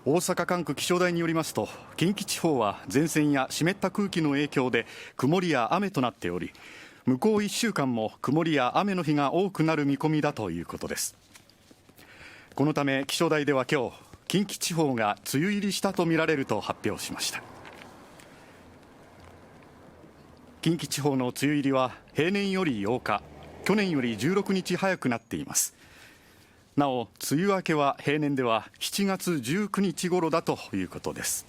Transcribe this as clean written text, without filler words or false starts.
大阪管区気象台によりますと、近畿地方は前線や湿った空気の影響で曇りや雨となっており、向こう1週間も曇りや雨の日が多くなる見込みだということです。このため気象台では今日、近畿地方が梅雨入りしたとみられると発表しました。近畿地方の梅雨入りは平年より8日、去年より16日早くなっています。なお、梅雨明けは平年では7月19日頃だということです。